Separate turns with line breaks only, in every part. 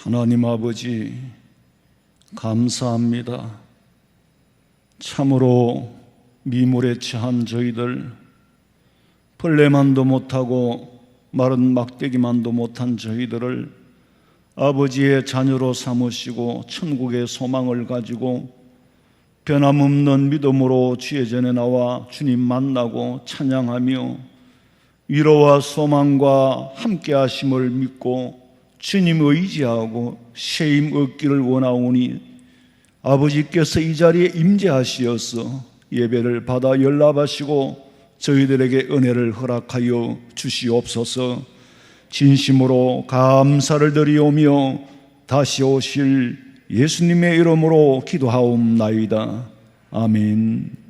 하나님 아버지, 감사합니다. 참으로 미물에 처한 저희들, 벌레만도 못하고 마른 막대기만도 못한 저희들을 아버지의 자녀로 삼으시고 천국의 소망을 가지고 변함없는 믿음으로 주의 전에 나와 주님 만나고 찬양하며 위로와 소망과 함께 하심을 믿고 주님 의지하고 쉼 얻기를 원하오니 아버지께서 이 자리에 임재하시어서 예배를 받아 연락하시고 저희들에게 은혜를 허락하여 주시옵소서. 진심으로 감사를 드리오며 다시 오실 예수님의 이름으로 기도하옵나이다. 아멘.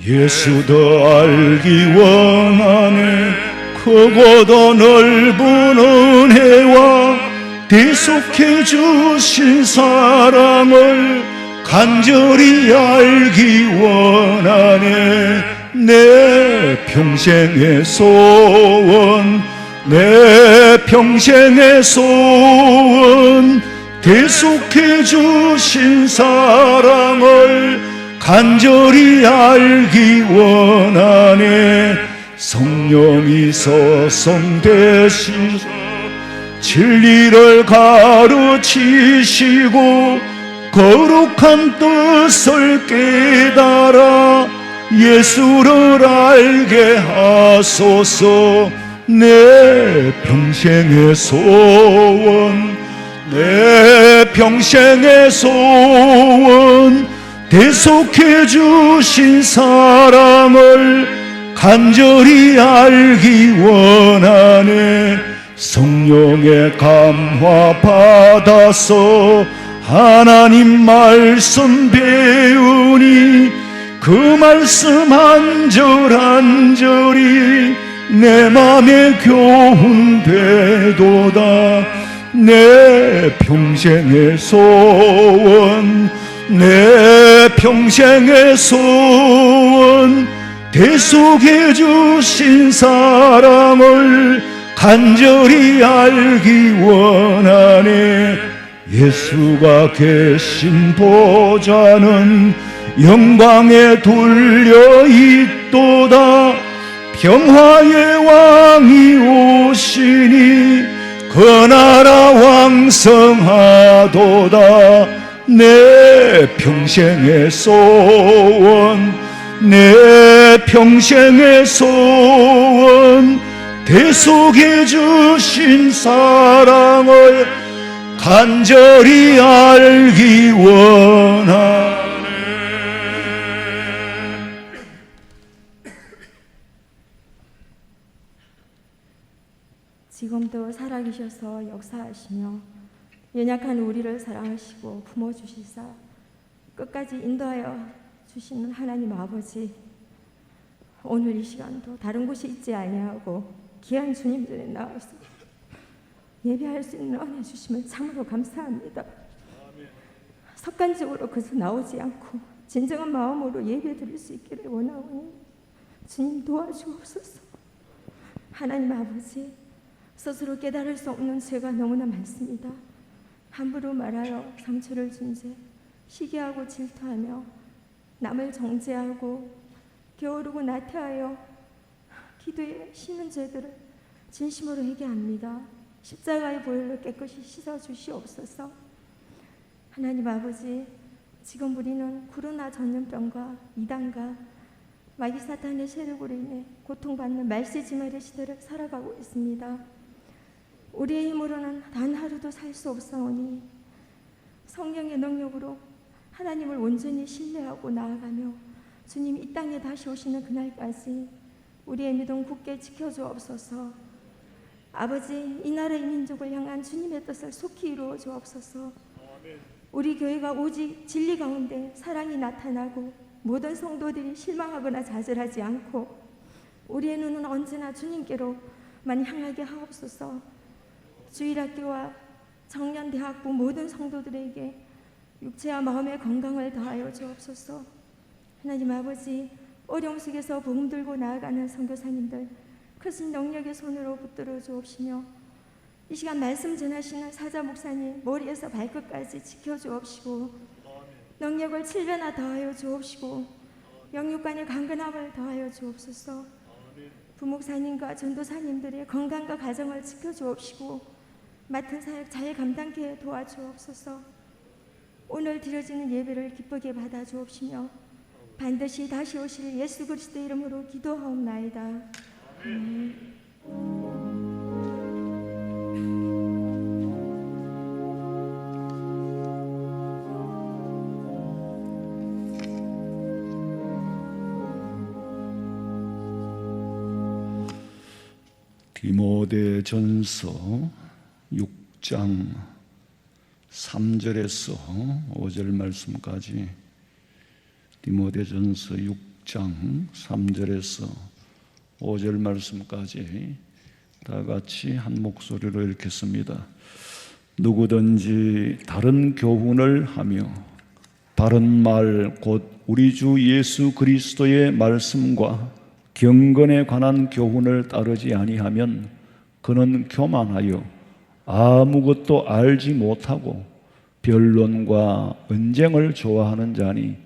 예수 더 알기 원하네. 크고 더 넓은 은혜와 대속해 주신 사랑을 간절히 알기 원하네. 내 평생의 소원, 내 평생의 소원, 대속해 주신 사랑을 간절히 알기 원하네. 성령이서 대신서 진리를 가르치시고 거룩한 뜻을 깨달아 예수를 알게 하소서. 내 평생의 소원, 내 평생의 소원, 대속해 주신 사랑을 간절히 알기 원하네. 성령의 감화 받아서 하나님 말씀 배우니 그 말씀 한 절 한 절이 내 맘에 교훈되도다. 내 평생의 소원, 내 평생의 소원, 대속해 주신 사랑을 간절히 알기 원하네. 예수가 계신 보좌는 영광에 둘려 있도다. 평화의 왕이 오시니 그 나라 왕성하도다. 내 평생의 소원, 내 평생의 소원, 대속해 주신 사랑을 간절히 알기 원하네.
지금도 살아계셔서 역사하시며 연약한 우리를 사랑하시고 품어주시사 끝까지 인도하여 주시는 하나님 아버지, 오늘 이 시간도 다른 곳에 있지 아니하고 귀한 주님 전에 나와서 예배할 수 있는 은혜 주시면 참으로 감사합니다. 습관적으로 그저 나오지 않고 진정한 마음으로 예배 드릴 수 있기를 원하오니 주님 도와주옵소서. 하나님 아버지, 스스로 깨달을 수 없는 죄가 너무나 많습니다. 함부로 말하여 상처를 준 죄, 시기하고 질투하며 남을 정죄하고 게으르고 나태하여 기도에 쉬는 죄들을 진심으로 회개합니다. 십자가의 보혈로 깨끗이 씻어주시옵소서. 하나님 아버지, 지금 우리는 코로나 전염병과 이단과 마귀 사탄의 세력으로 인해 고통받는 말세지멸의 시대를 살아가고 있습니다. 우리의 힘으로는 단 하루도 살 수 없사오니 성령의 능력으로 하나님을 온전히 신뢰하고 나아가며 주님 이 땅에 다시 오시는 그날까지 우리의 믿음 굳게 지켜주옵소서. 아버지, 이 나라의 민족을 향한 주님의 뜻을 속히 이루어 주옵소서. 우리 교회가 오직 진리 가운데 사랑이 나타나고 모든 성도들이 실망하거나 좌절하지 않고 우리의 눈은 언제나 주님께로만 향하게 하옵소서. 주일학교와 청년대학부 모든 성도들에게 육체와 마음의 건강을 더하여 주옵소서. 하나님 아버지, 어려움 속에서 복음 들고 나아가는 선교사님들 크신 능력의 손으로 붙들어 주옵시며, 이 시간 말씀 전하시는 사자 목사님 머리에서 발끝까지 지켜 주옵시고, 능력을 7배나 더하여 주옵시고, 영육간의 강건함을 더하여 주옵소서. 부목사님과 전도사님들의 건강과 가정을 지켜 주옵시고, 맡은 사역 잘 감당케 도와주옵소서. 오늘 드려지는 예배를 기쁘게 받아 주옵시며, 반드시 다시 오실 예수 그리스도 이름으로 기도하옵나이다. 아멘.
디모데전서 6장 3절에서 5절 말씀까지, 디모데전서 6장 3절에서 5절 말씀까지 다 같이 한 목소리로 읽겠습니다. 누구든지 다른 교훈을 하며 바른 말 곧 우리 주 예수 그리스도의 말씀과 경건에 관한 교훈을 따르지 아니하면 그는 교만하여 아무것도 알지 못하고 변론과 언쟁을 좋아하는 자니,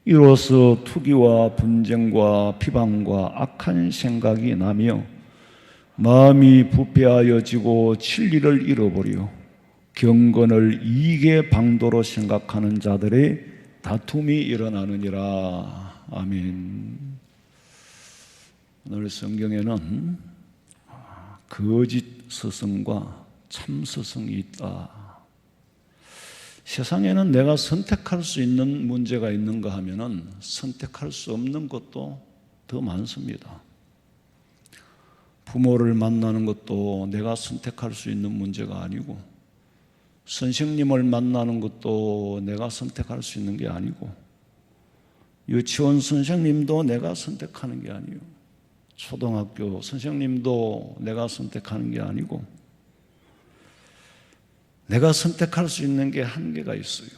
이로써 투기와 분쟁과 비방과 악한 생각이 나며 마음이 부패하여지고 진리를 잃어버려 경건을 이익의 방도로 생각하는 자들의 다툼이 일어나느니라. 아멘. 오늘 성경에는 거짓 스승과 참 스승이 있다. 세상에는 내가 선택할 수 있는 문제가 있는가 하면은 선택할 수 없는 것도 더 많습니다. 부모를 만나는 것도 내가 선택할 수 있는 문제가 아니고, 선생님을 만나는 것도 내가 선택할 수 있는 게 아니고, 유치원 선생님도 내가 선택하는 게 아니에요. 초등학교 선생님도 내가 선택하는 게 아니고, 내가 선택할 수 있는 게 한계가 있어요.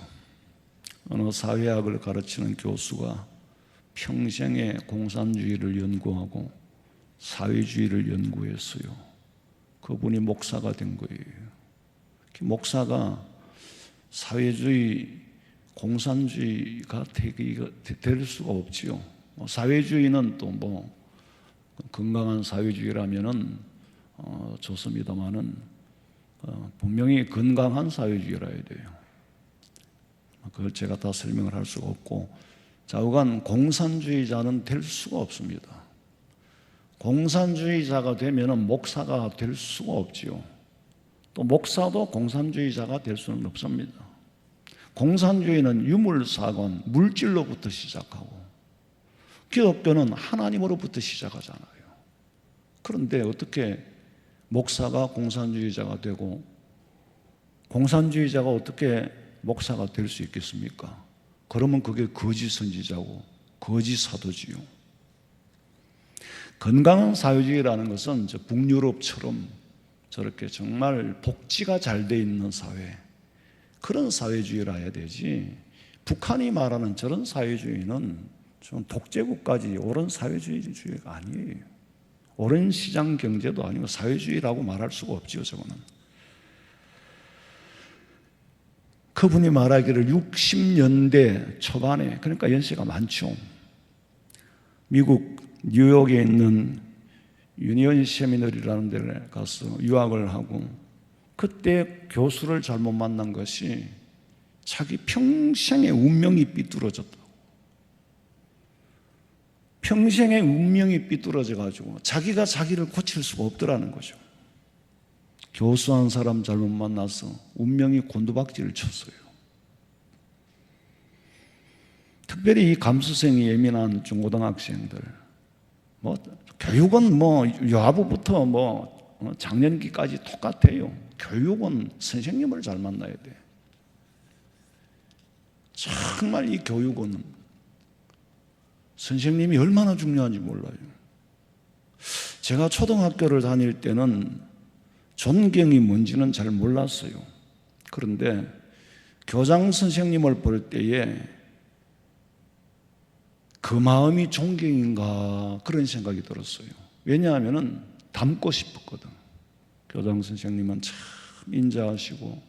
어느 사회학을 가르치는 교수가 평생에 공산주의를 연구하고 사회주의를 연구했어요. 그분이 목사가 된 거예요. 목사가 사회주의, 공산주의가 될 수가 없지요. 사회주의는 또 뭐 건강한 사회주의라면은 좋습니다만은 분명히 건강한 사회주의라 해야 돼요. 그걸 제가 다 설명을 할 수가 없고, 좌우간 공산주의자는 될 수가 없습니다. 공산주의자가 되면은 목사가 될 수가 없지요. 또 목사도 공산주의자가 될 수는 없습니다. 공산주의는 유물사건, 물질로부터 시작하고, 기독교는 하나님으로부터 시작하잖아요. 그런데 어떻게 목사가 공산주의자가 되고 공산주의자가 어떻게 목사가 될 수 있겠습니까? 그러면 그게 거짓 선지자고 거짓 사도지요. 건강한 사회주의라는 것은 북유럽처럼 저렇게 정말 복지가 잘 돼 있는 사회, 그런 사회주의라 해야 되지, 북한이 말하는 저런 사회주의는 좀 독재국까지 옳은 사회주의가 아니에요. 옳은 시장 경제도 아니고 사회주의라고 말할 수가 없지요. 저거는. 그분이 말하기를 60년대 초반에, 그러니까 연세가 많죠, 미국 뉴욕에 있는 유니언 세미너리라는 데를 가서 유학을 하고, 그때 교수를 잘못 만난 것이 자기 평생의 운명이 삐뚤어졌다고. 평생의 운명이 삐뚤어져 가지고 자기가 자기를 고칠 수가 없더라는 거죠. 교수한 사람 잘못 만나서 운명이 곤두박질을 쳤어요. 특별히 이 감수성이 예민한 중고등학생들, 교육은 유아부부터 장년기까지 똑같아요. 교육은 선생님을 잘 만나야 돼. 정말 이 교육은 선생님이 얼마나 중요한지 몰라요. 제가 초등학교를 다닐 때는 존경이 뭔지는 잘 몰랐어요. 그런데 교장 선생님을 볼 때에 그 마음이 존경인가 그런 생각이 들었어요. 왜냐하면 닮고 싶었거든. 교장 선생님은 참 인자하시고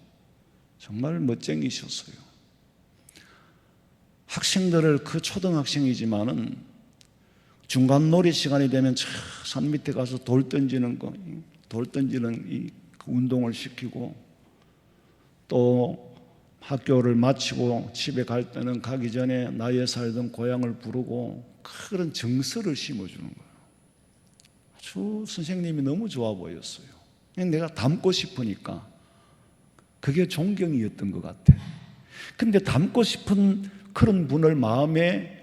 정말 멋쟁이셨어요. 학생들을, 그 초등학생이지만은 중간 놀이 시간이 되면 산 밑에 가서 돌 던지는 이 운동을 시키고, 또 학교를 마치고 집에 갈 때는 가기 전에 나의 살던 고향을 부르고 그런 정서를 심어주는 거예요. 아주 선생님이 너무 좋아 보였어요. 내가 닮고 싶으니까 그게 존경이었던 것 같아. 근데 닮고 싶은 그런 분을 마음에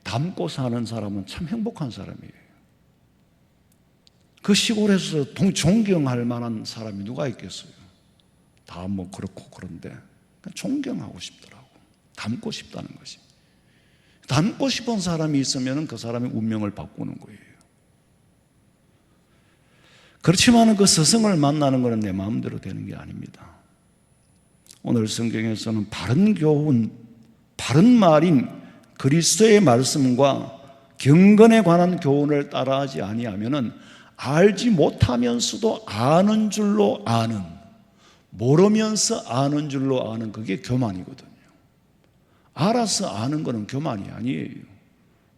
담고 사는 사람은 참 행복한 사람이에요. 그 시골에서 존경할 만한 사람이 누가 있겠어요? 다 뭐 그렇고 그런데 존경하고 싶더라고. 닮고 싶다는 것이. 닮고 싶은 사람이 있으면 그 사람의 운명을 바꾸는 거예요. 그렇지만 그 스승을 만나는 것은 내 마음대로 되는 게 아닙니다. 오늘 성경에서는 바른 교훈, 바른 말인 그리스도의 말씀과 경건에 관한 교훈을 따라하지 아니하면은 알지 못하면서도 아는 줄로 아는, 모르면서 아는 줄로 아는, 그게 교만이거든요. 알아서 아는 거는 교만이 아니에요.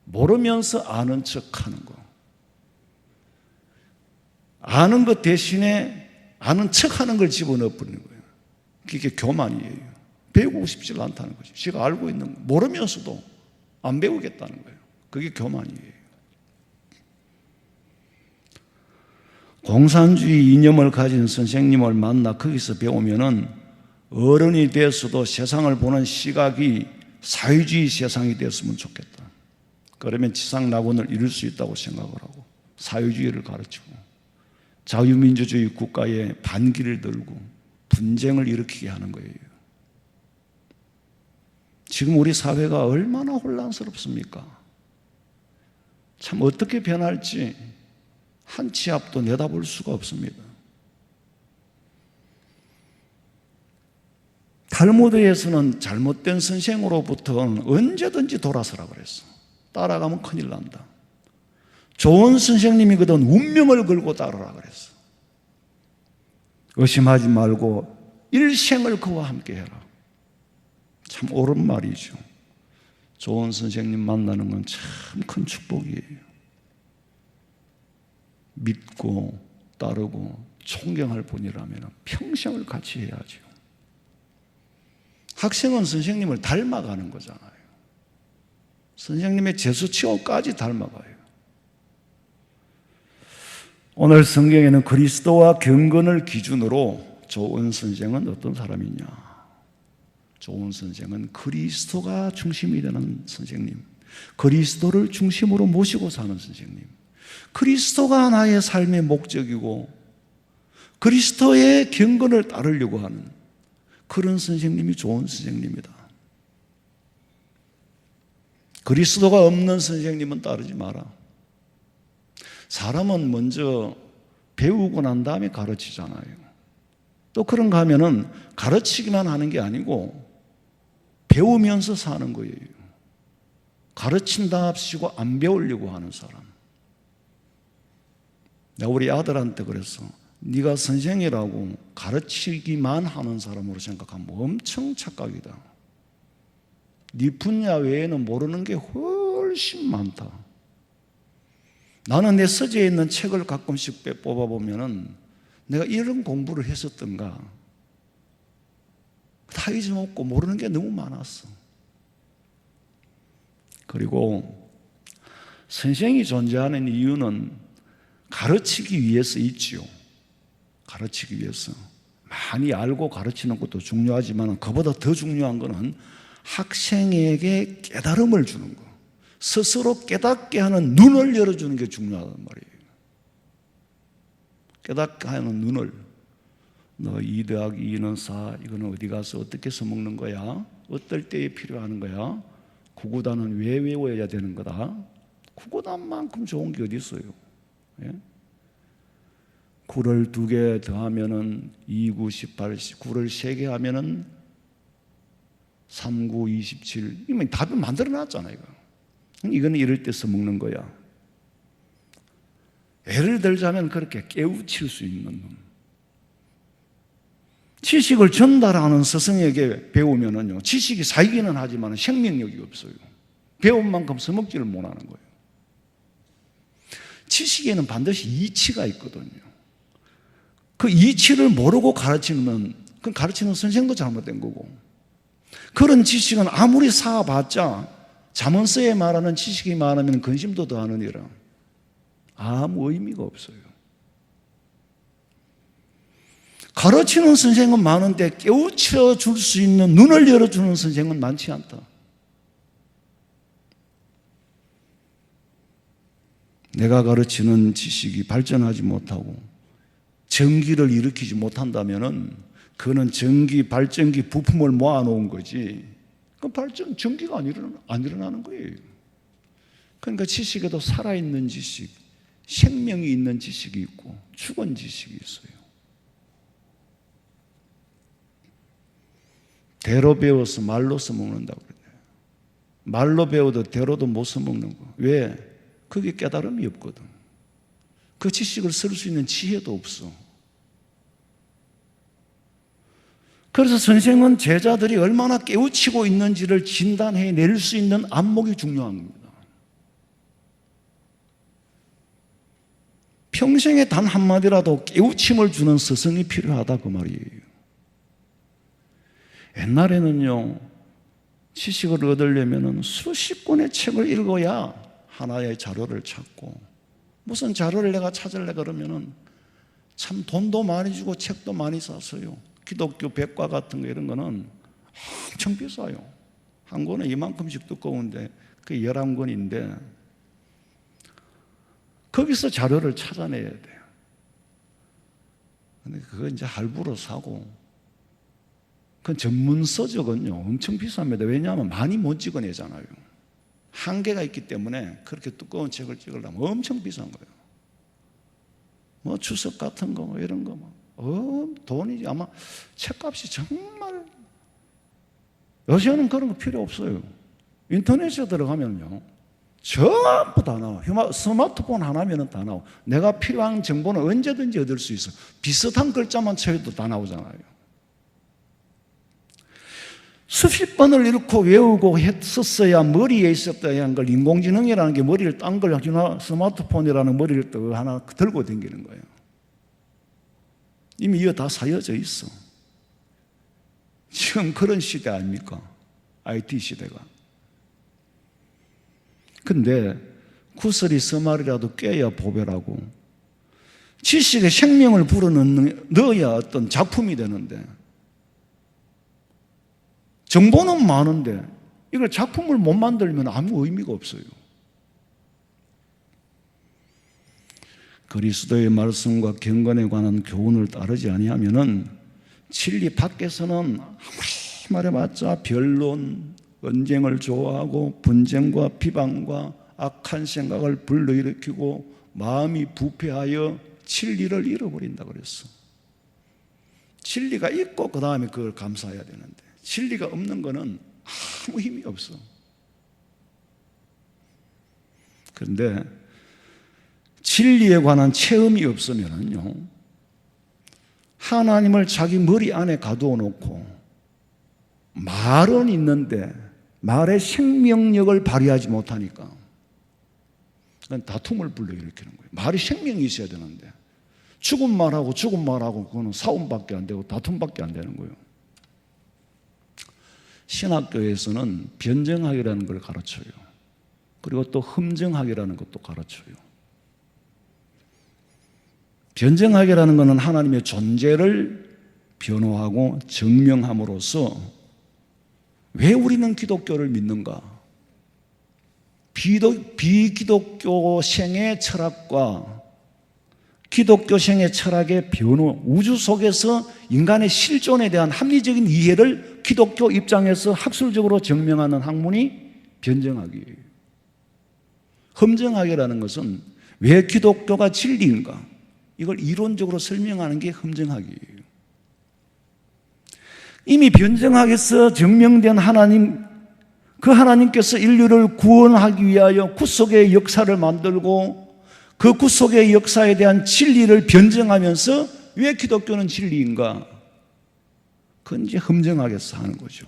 모르면서 아는 척하는 거. 아는 것 대신에 아는 척하는 걸 집어넣어 버리는 거예요. 그게 교만이에요. 배우고 싶지 않다는 거죠. 지가 알고 있는 거 모르면서도 안 배우겠다는 거예요. 그게 교만이에요. 공산주의 이념을 가진 선생님을 만나 거기서 배우면은 어른이 되어서도 세상을 보는 시각이 사회주의 세상이 되었으면 좋겠다. 그러면 지상낙원을 이룰 수 있다고 생각을 하고 사회주의를 가르치고 자유민주주의 국가에 반기를 들고 분쟁을 일으키게 하는 거예요. 지금 우리 사회가 얼마나 혼란스럽습니까? 참 어떻게 변할지 한 치 앞도 내다볼 수가 없습니다. 탈무드에서는 잘못된 선생으로부터는 언제든지 돌아서라 그랬어. 따라가면 큰일 난다. 좋은 선생님이거든 운명을 걸고 따르라 그랬어. 의심하지 말고 일생을 그와 함께 해라. 참 옳은 말이죠. 좋은 선생님 만나는 건 참 큰 축복이에요. 믿고 따르고 존경할 분이라면 평생을 같이 해야죠. 학생은 선생님을 닮아가는 거잖아요. 선생님의 제수치고까지 닮아가요. 오늘 성경에는 그리스도와 경건을 기준으로 좋은 선생은 어떤 사람이냐? 좋은 선생은 그리스도가 중심이 되는 선생님, 그리스도를 중심으로 모시고 사는 선생님, 그리스도가 나의 삶의 목적이고 그리스도의 경건을 따르려고 하는 그런 선생님이 좋은 선생님이다. 그리스도가 없는 선생님은 따르지 마라. 사람은 먼저 배우고 난 다음에 가르치잖아요. 또 그런가 하면은 가르치기만 하는 게 아니고 배우면서 사는 거예요. 가르친답시고 안 배우려고 하는 사람. 내가 우리 아들한테 그랬어. 네가 선생이라고 가르치기만 하는 사람으로 생각하면 엄청 착각이다. 네 분야 외에는 모르는 게 훨씬 많다. 나는 내 서재에 있는 책을 가끔씩 뽑아보면은 내가 이런 공부를 했었던가 다 잊어먹고 모르는 게 너무 많았어. 그리고 선생이 존재하는 이유는 가르치기 위해서 있지요. 가르치기 위해서. 많이 알고 가르치는 것도 중요하지만 그보다 더 중요한 것은 학생에게 깨달음을 주는 거. 스스로 깨닫게 하는 눈을 열어주는 게 중요하단 말이에요. 깨닫게 하는 눈을. 너 2 더하기 2는 4, 이거는 어디 가서 어떻게 써먹는 거야? 어떨 때에 필요하는 거야? 구구단은 왜 외워야 되는 거다? 구구단만큼 좋은 게 어디 있어요? 예? 9를 2개 더하면은 2, 9, 18, 9를 3개 하면은 39, 27 이건 답을 만들어놨잖아요. 이거는 이럴 때 써먹는 거야. 예를 들자면 그렇게 깨우칠 수 있는 놈. 지식을 전달하는 스승에게 배우면은요, 지식이 쌓이기는 하지만 생명력이 없어요. 배운 만큼 써먹지를 못하는 거예요. 지식에는 반드시 이치가 있거든요. 그 이치를 모르고 가르치면 그 가르치는 선생도 잘못된 거고, 그런 지식은 아무리 쌓아봤자 자문서에 말하는 지식이 많으면 근심도 더하느니라 아무 의미가 없어요. 가르치는 선생은 많은데 깨우쳐 줄 수 있는 눈을 열어주는 선생은 많지 않다. 내가 가르치는 지식이 발전하지 못하고 전기를 일으키지 못한다면은 그거는 전기, 발전기 부품을 모아놓은 거지. 그 전기가 안 일어나는 거예요. 그러니까 지식에도 살아있는 지식, 생명이 있는 지식이 있고 죽은 지식이 있어요. 대로 배워서 말로 써먹는다고 그래요. 말로 배워도 대로도 못 써먹는 거. 왜? 그게 깨달음이 없거든. 그 지식을 쓸 수 있는 지혜도 없어. 그래서 선생은 제자들이 얼마나 깨우치고 있는지를 진단해낼 수 있는 안목이 중요한 겁니다. 평생에 단 한마디라도 깨우침을 주는 스승이 필요하다 그 말이에요. 옛날에는요, 지식을 얻으려면 수십 권의 책을 읽어야 하나의 자료를 찾고, 무슨 자료를 내가 찾으려 그러면은 참 돈도 많이 주고 책도 많이 샀어요. 기독교 백과 같은 거 이런 거는 엄청 비싸요. 한 권에 이만큼씩 두꺼운데 그게 11권인데 거기서 자료를 찾아내야 돼요. 근데 그거 이제 할부로 사고, 그 전문서적은요 엄청 비쌉니다. 왜냐하면 많이 못 찍어내잖아요. 한계가 있기 때문에 그렇게 두꺼운 책을 찍으려면 엄청 비싼 거예요. 뭐 주석 같은 거 뭐 이런 거 뭐 돈이 아마 책값이 정말, 요새는 그런 거 필요 없어요. 인터넷에 들어가면요 전부 다 나와. 스마트폰 하나면은 다 나와. 내가 필요한 정보는 언제든지 얻을 수 있어. 비슷한 글자만 쳐도 다 나오잖아요. 수십 번을 이렇게 외우고 했었어야 머리에 있었어야 한 걸, 인공지능이라는 게 머리를 딴 걸 스마트폰이라는 머리를 또 하나 들고 다니는 거예요. 이미 이거 다 사여져 있어. 지금 그런 시대 아닙니까? IT 시대가. 근데 구슬이 서말이라도 꿰야 보배라고, 지식에 생명을 불어넣어야 어떤 작품이 되는데, 정보는 많은데 이걸 작품을 못 만들면 아무 의미가 없어요. 그리스도의 말씀과 경건에 관한 교훈을 따르지 아니하면은 진리 밖에서는 아무리 말해봤자 변론, 언쟁을 좋아하고 분쟁과 비방과 악한 생각을 불러일으키고 마음이 부패하여 진리를 잃어버린다 그랬어. 진리가 있고 그 다음에 그걸 감사해야 되는데 진리가 없는 거는 아무 힘이 없어. 그런데 진리에 관한 체험이 없으면요, 하나님을 자기 머리 안에 가두어 놓고 말은 있는데 말의 생명력을 발휘하지 못하니까 그건 다툼을 불러일으키는 거예요. 말이 생명이 있어야 되는데 죽은 말하고 그거는 싸움밖에 안 되고 다툼밖에 안 되는 거예요. 신학교에서는 변정학이라는 걸 가르쳐요. 그리고 또 흠정학이라는 것도 가르쳐요. 변정학이라는 것은 하나님의 존재를 변호하고 증명함으로써 왜 우리는 기독교를 믿는가? 비기독교생의 철학과 기독교생의 철학의 변호, 우주 속에서 인간의 실존에 대한 합리적인 이해를 기독교 입장에서 학술적으로 증명하는 학문이 변정학이에요. 흠정학이라는 것은 왜 기독교가 진리인가? 이걸 이론적으로 설명하는 게 흠정학이에요. 이미 변증하게서 증명된 하나님, 그 하나님께서 인류를 구원하기 위하여 구속의 역사를 만들고 그 구속의 역사에 대한 진리를 변증하면서 왜 기독교는 진리인가? 그건 이제 험정학에서 하는 거죠.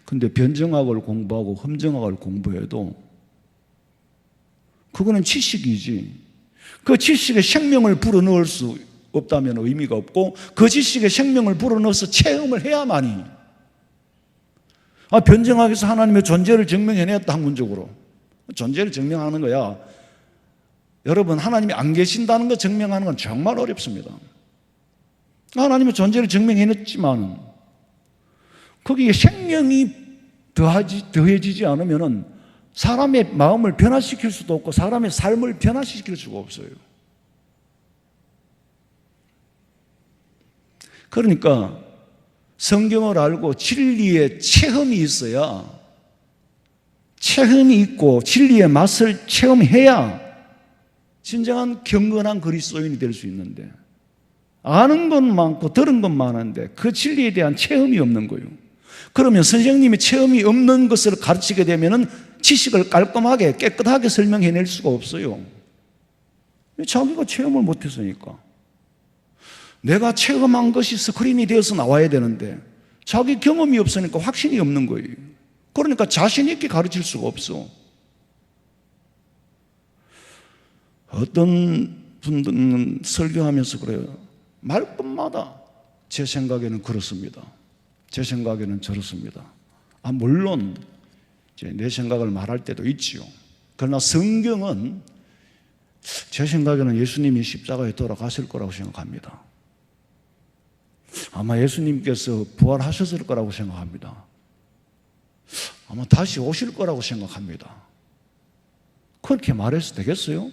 근데 변증학을 공부하고 험정학을 공부해도 그거는 지식이지. 그 지식에 생명을 불어넣을 수 없다면 의미가 없고 그 지식에 생명을 불어넣어서 체험을 해야만이. 변증학에서 하나님의 존재를 증명해냈다, 학문적으로. 존재를 증명하는 거야. 여러분, 하나님이 안 계신다는 거 증명하는 건 정말 어렵습니다. 하나님의 존재를 증명해냈지만 거기에 생명이 더해지지 않으면 사람의 마음을 변화시킬 수도 없고 사람의 삶을 변화시킬 수가 없어요. 그러니까 성경을 알고 진리의 체험이 있어야, 체험이 있고 진리의 맛을 체험해야 진정한 경건한 그리스도인이 될 수 있는데, 아는 건 많고 들은 건 많은데 그 진리에 대한 체험이 없는 거예요. 그러면 선생님이 체험이 없는 것을 가르치게 되면 지식을 깔끔하게 깨끗하게 설명해낼 수가 없어요. 자기가 체험을 못했으니까. 내가 체험한 것이 스크린이 되어서 나와야 되는데 자기 경험이 없으니까 확신이 없는 거예요. 그러니까 자신 있게 가르칠 수가 없어. 어떤 분들은 설교하면서 그래요. 말끝마다 제 생각에는 그렇습니다. 제 생각에는 저렇습니다. 물론 내 생각을 말할 때도 있지요. 그러나 성경은 제 생각에는 예수님이 십자가에 돌아가실 거라고 생각합니다. 아마 예수님께서 부활하셨을 거라고 생각합니다. 아마 다시 오실 거라고 생각합니다. 그렇게 말해서 되겠어요?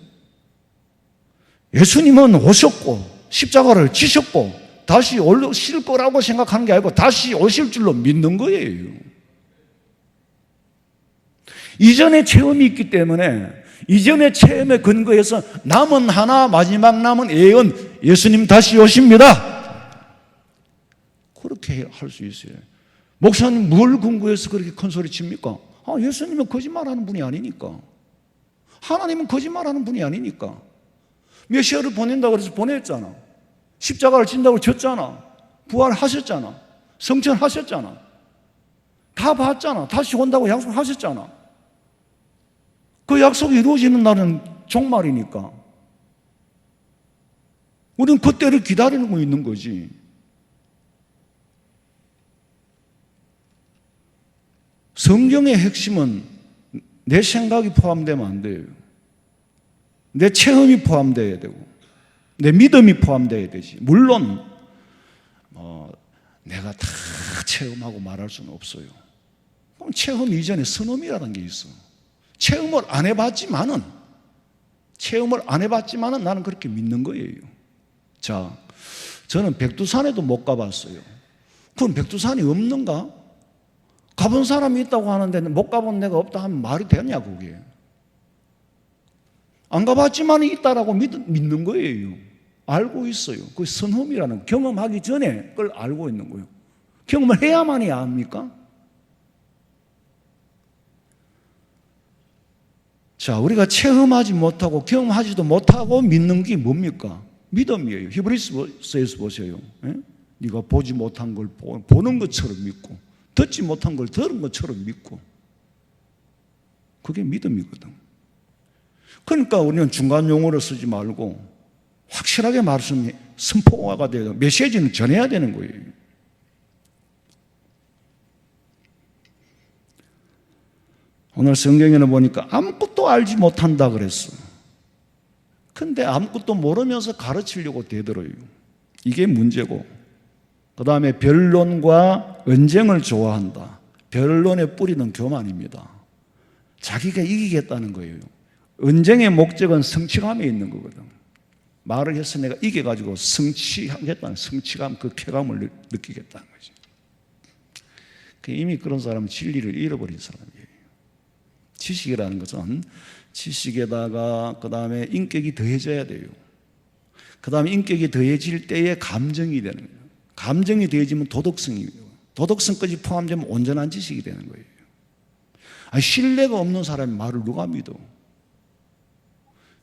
예수님은 오셨고 십자가를 지셨고 다시 오실 거라고 생각하는 게 아니고 다시 오실 줄로 믿는 거예요. 이전에 체험이 있기 때문에 이전의 체험에 근거해서 남은 하나, 마지막 남은 예언, 예수님 다시 오십니다. 그렇게 할 수 있어요. 목사님 뭘 근거해서 그렇게 큰 소리 칩니까? 예수님은 거짓말하는 분이 아니니까. 하나님은 거짓말하는 분이 아니니까. 메시아를 보낸다고 해서 보냈잖아. 십자가를 진다고 졌잖아. 부활하셨잖아. 성천하셨잖아. 다 봤잖아. 다시 온다고 약속하셨잖아. 그 약속이 이루어지는 날은 종말이니까 우리는 그때를 기다리고 있는 거지. 성경의 핵심은 내 생각이 포함되면 안 돼요. 내 체험이 포함되어야 되고 내 믿음이 포함되어야 되지. 물론 내가 다 체험하고 말할 수는 없어요. 그럼 체험 이전에 선험이라는 게 있어. 체험을 안 해봤지만은 나는 그렇게 믿는 거예요. 자, 저는 백두산에도 못 가봤어요. 그럼 백두산이 없는가? 가본 사람이 있다고 하는데 못 가본 내가 없다 하면 말이 되냐 그게? 안 가봤지만 있다라고 믿는 거예요. 알고 있어요. 그 선험이라는, 경험하기 전에 그걸 알고 있는 거예요. 경험을 해야만이 압니까? 자, 우리가 체험하지 못하고 경험하지도 못하고 믿는 게 뭡니까? 믿음이에요. 히브리서에서 보세요. 네가 보지 못한 걸 보는 것처럼 믿고 듣지 못한 걸 들은 것처럼 믿고, 그게 믿음이거든. 그러니까 우리는 중간 용어를 쓰지 말고 확실하게 말씀이 선포가 되고 메시지는 전해야 되는 거예요. 오늘 성경에는 보니까 아무것도 알지 못한다 그랬어. 근데 아무것도 모르면서 가르치려고 대들어요. 이게 문제고, 그 다음에 변론과 언쟁을 좋아한다. 변론의 뿌리는 교만입니다. 자기가 이기겠다는 거예요. 언쟁의 목적은 성취감에 있는 거거든. 말을 해서 내가 이겨가지고 성취하겠다는 성취감, 그 쾌감을 느끼겠다는 거지. 이미 그런 사람은 진리를 잃어버린 사람이에요. 지식이라는 것은 지식에다가 그 다음에 인격이 더해져야 돼요. 그 다음에 인격이 더해질 때에 감정이 되는 거예요. 감정이 되어지면 도덕성까지 포함되면 온전한 지식이 되는 거예요. 아니, 신뢰가 없는 사람의 말을 누가 믿어?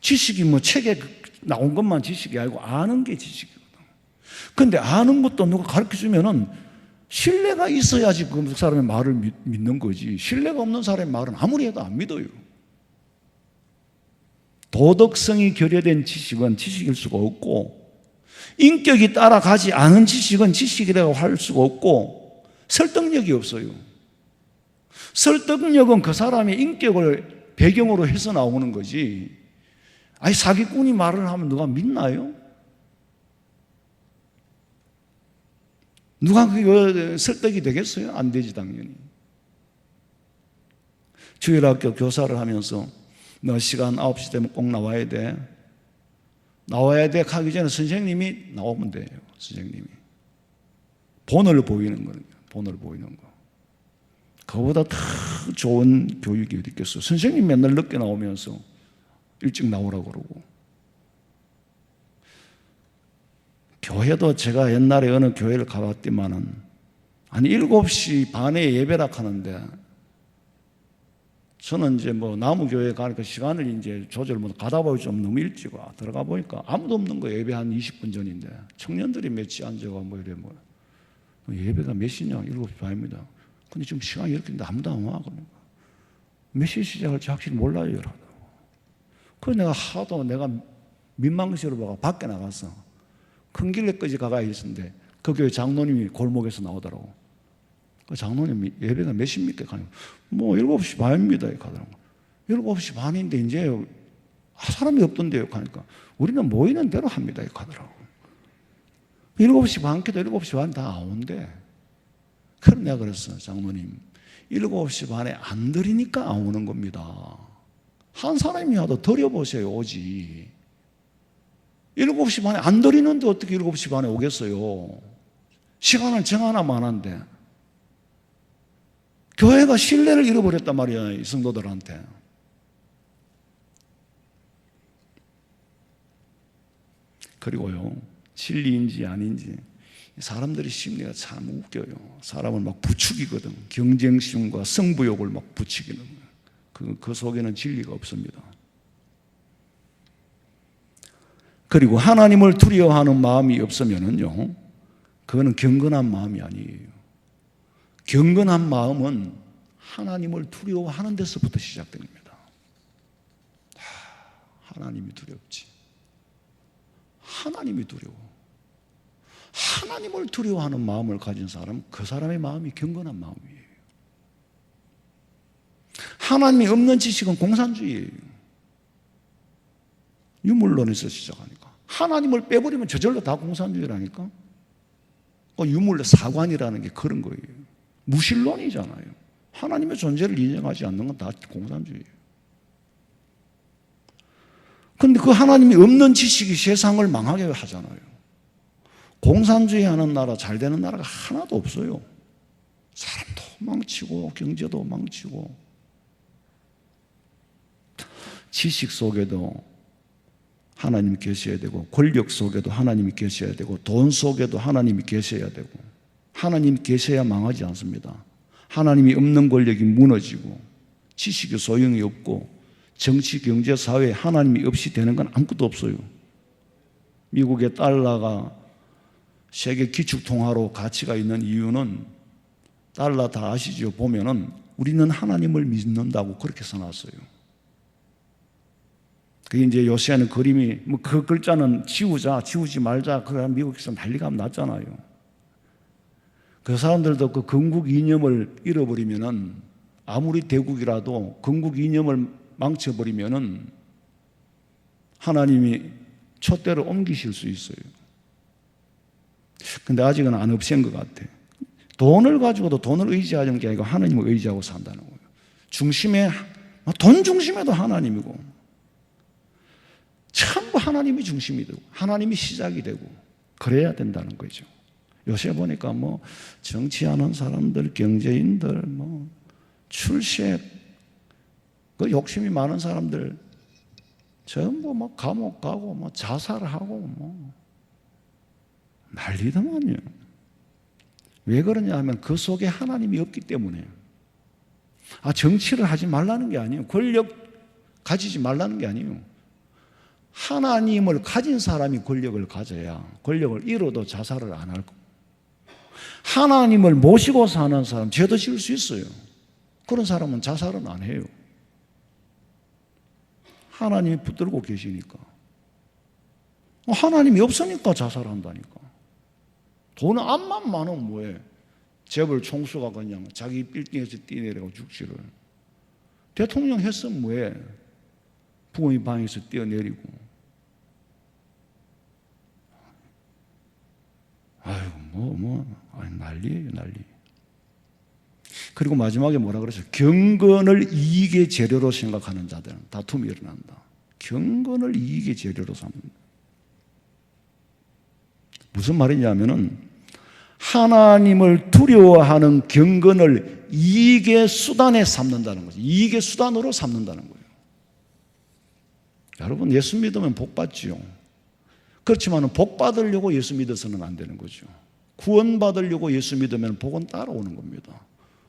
지식이 뭐 책에 나온 것만 지식이 아니고 아는 게 지식이거든. 근데 아는 것도 누가 가르쳐 주면은 신뢰가 있어야지 그 사람의 말을 믿는 거지. 신뢰가 없는 사람의 말은 아무리 해도 안 믿어요. 도덕성이 결여된 지식은 지식일 수가 없고, 인격이 따라가지 않은 지식은 지식이라고 할 수가 없고, 설득력이 없어요. 설득력은 그 사람의 인격을 배경으로 해서 나오는 거지. 아니, 사기꾼이 말을 하면 누가 믿나요? 누가 그게 설득이 되겠어요? 안 되지, 당연히. 주일학교 교사를 하면서 너 시간 9시 되면 꼭 나와야 돼. 나와야 돼 하기 전에 선생님이 나오면 돼요. 선생님이. 본을 보이는 거예요. 본을 보이는 거. 그거보다 더 좋은 교육이 어디 있겠어요. 선생님 맨날 늦게 나오면서 일찍 나오라고 그러고. 교회도 제가 옛날에 어느 교회를 가봤더만은 한 7시 반에 예배라 하는데, 저는 이제 뭐 나무교회 가니까 시간을 이제 조절 못 가다 보니 좀 너무 일찍 와. 들어가 보니까 아무도 없는 거예요. 예배 한 20분 전인데. 청년들이 몇시 앉아가 뭐 이래 뭐. 예배가 몇 시냐? 7시 반입니다. 근데 지금 시간이 이렇게 있는데 아무도 안 와. 그러니까. 몇 시에 시작할지 확실히 몰라요. 이러더라고. 그래서 내가 하도 내가 민망스러워 밖에 나갔어. 큰 길에까지 가가 있었는데 그 교회 장로님이 골목에서 나오더라고. 그 장로님이 예배가 몇 시입니까? 가니까 뭐 7시 반입니다. 가더라고. 7시 반인데 이제 사람이 없던데요. 가니까 우리는 모이는 대로 합니다. 가더라고. 7시 반께도 7시 반 다 오는데, 그래서 내가 그랬어. 장로님, 7시 반에 안 드리니까 안 오는 겁니다. 한 사람이라도 드려보세요. 오지. 7시 반에 안 드리는데 어떻게 7시 반에 오겠어요? 시간을 정하나만 한데. 교회가 신뢰를 잃어버렸단 말이야, 이 성도들한테. 그리고요, 진리인지 아닌지 사람들의 심리가 참 웃겨요. 사람을 막 부추기거든. 경쟁심과 승부욕을 막 부추기는 거예요. 그 속에는 진리가 없습니다. 그리고 하나님을 두려워하는 마음이 없으면은요, 그거는 경건한 마음이 아니에요. 경건한 마음은 하나님을 두려워하는 데서부터 시작됩니다. 하나님이 두렵지. 하나님이 두려워. 하나님을 두려워하는 마음을 가진 사람, 그 사람의 마음이 경건한 마음이에요. 하나님이 없는 지식은 공산주의예요. 유물론에서 시작하니까. 하나님을 빼버리면 저절로 다 공산주의라니까. 유물론 사관이라는 게 그런 거예요. 무신론이잖아요. 하나님의 존재를 인정하지 않는 건 다 공산주의예요. 그런데 그 하나님이 없는 지식이 세상을 망하게 하잖아요. 공산주의 하는 나라, 잘 되는 나라가 하나도 없어요. 사람도 망치고 경제도 망치고. 지식 속에도 하나님이 계셔야 되고, 권력 속에도 하나님이 계셔야 되고, 돈 속에도 하나님이 계셔야 되고, 하나님이 계셔야 망하지 않습니다. 하나님이 없는 권력이 무너지고, 지식이 소용이 없고, 정치, 경제, 사회에 하나님이 없이 되는 건 아무것도 없어요. 미국의 달러가 세계 기축통화로 가치가 있는 이유는, 달러 다 아시죠? 보면은 우리는 하나님을 믿는다고 그렇게 써놨어요. 그게 이제 요새는 그림이, 뭐 그 글자는 지우지 말자, 그래 미국에서 난리가 났잖아요. 그 사람들도 그 건국 이념을 잃어버리면은, 아무리 대국이라도 건국 이념을 망쳐버리면은 하나님이 촛대를 옮기실 수 있어요. 근데 아직은 안 없앤 것 같아. 돈을 가지고도 돈을 의지하는 게 아니고 하나님을 의지하고 산다는 거예요. 중심에, 돈 중심에도 하나님이고, 전부 하나님이 중심이 되고, 하나님이 시작이 되고, 그래야 된다는 거죠. 요새 보니까 뭐 정치하는 사람들, 경제인들, 뭐 출세, 그 욕심이 많은 사람들 전부 뭐 감옥 가고 뭐 자살하고 뭐 난리더만요. 왜 그러냐 하면 그 속에 하나님이 없기 때문에. 정치를 하지 말라는 게 아니에요. 권력 가지지 말라는 게 아니에요. 하나님을 가진 사람이 권력을 가져야 권력을 잃어도 자살을 안 할 거고, 하나님을 모시고 사는 사람 죄도 지을 수 있어요. 그런 사람은 자살은 안 해요. 하나님이 붙들고 계시니까. 하나님이 없으니까 자살한다니까. 돈은 암만 많으면 뭐해? 재벌 총수가 그냥 자기 빌딩에서 뛰어내려고 죽지를. 대통령 했으면 뭐해? 부모님 방에서 뛰어내리고. 난리예요, 난리. 그리고 마지막에 뭐라 그랬어요? 경건을 이익의 재료로 생각하는 자들은 다툼이 일어난다. 경건을 이익의 재료로 삼는다. 무슨 말이냐면은 하나님을 두려워하는 경건을 이익의 수단에 삼는다는 거죠. 이익의 수단으로 삼는다는 거예요. 여러분, 예수 믿으면 복 받지요. 그렇지만 복 받으려고 예수 믿어서는 안 되는 거죠. 구원 받으려고 예수 믿으면 복은 따라오는 겁니다.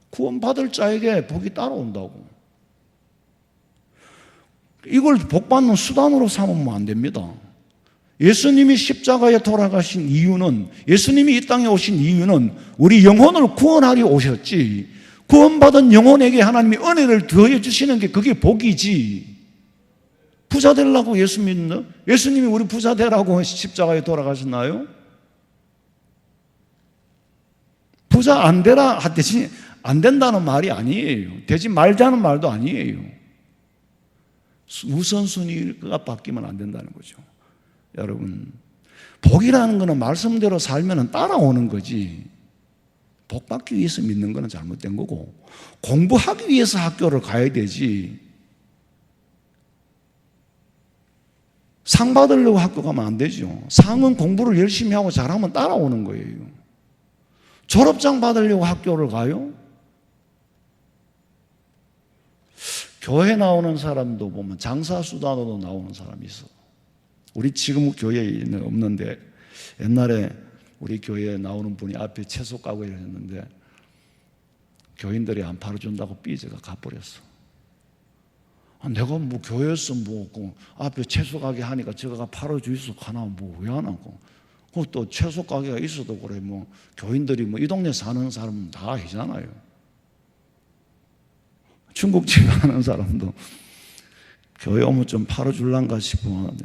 구원 받을 자에게 복이 따라온다고. 이걸 복 받는 수단으로 삼으면 안 됩니다. 예수님이 십자가에 돌아가신 이유는, 예수님이 이 땅에 오신 이유는 우리 영혼을 구원하려 오셨지, 구원받은 영혼에게 하나님이 은혜를 더해 주시는 게 그게 복이지. 부자 되려고 예수 믿는, 예수님이 우리 부자 되라고 십자가에 돌아가셨나요? 부자 안 되라 하듯이 안 된다는 말이 아니에요. 되지 말자는 말도 아니에요. 우선순위가 바뀌면 안 된다는 거죠. 여러분, 복이라는 것은 말씀대로 살면 따라오는 거지, 복 받기 위해서 믿는 것은 잘못된 거고, 공부하기 위해서 학교를 가야 되지, 상 받으려고 학교 가면 안 되죠. 상은 공부를 열심히 하고 잘하면 따라오는 거예요. 졸업장 받으려고 학교를 가요? 교회 나오는 사람도 보면 장사수단으로 나오는 사람이 있어. 우리 지금 교회에는 없는데, 옛날에 우리 교회에 나오는 분이 앞에 채소 까고 이랬는데 교인들이 안 팔아준다고 삐져가 가버렸어. 내가 뭐 교회에서 뭐 앞에 채소 가게 하니까 제가 팔아주있어 가나 뭐 왜 안 하고. 또 채소 가게가 있어도 그래, 뭐 교인들이 뭐 이 동네 사는 사람은 다 하잖아요. 중국집 하는 사람도 교회 오면 좀 팔아줄란가 싶으면,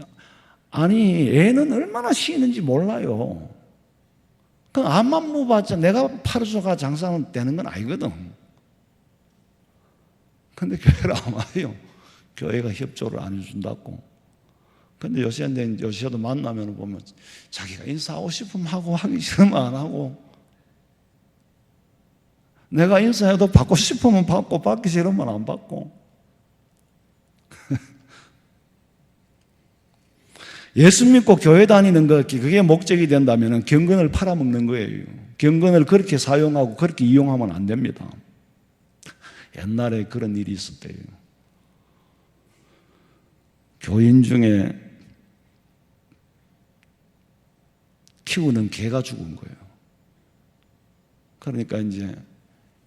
아니 애는 얼마나 쉬는지 몰라요. 그 앞만 물어봤자 내가 팔아줘가 장사는 되는 건 아니거든. 근데 교회를 안 와요. 교회가 협조를 안 해준다고. 근데 요새도 만나면 보면 자기가 인사하고 싶으면 하고 하기 싫으면 안 하고, 내가 인사해도 받고 싶으면 받고 받기 싫으면 안 받고. 예수 믿고 교회 다니는 거, 그게 목적이 된다면 경건을 팔아먹는 거예요. 경건을 그렇게 사용하고 그렇게 이용하면 안 됩니다. 옛날에 그런 일이 있었대요. 교인 중에 키우는 개가 죽은 거예요. 그러니까 이제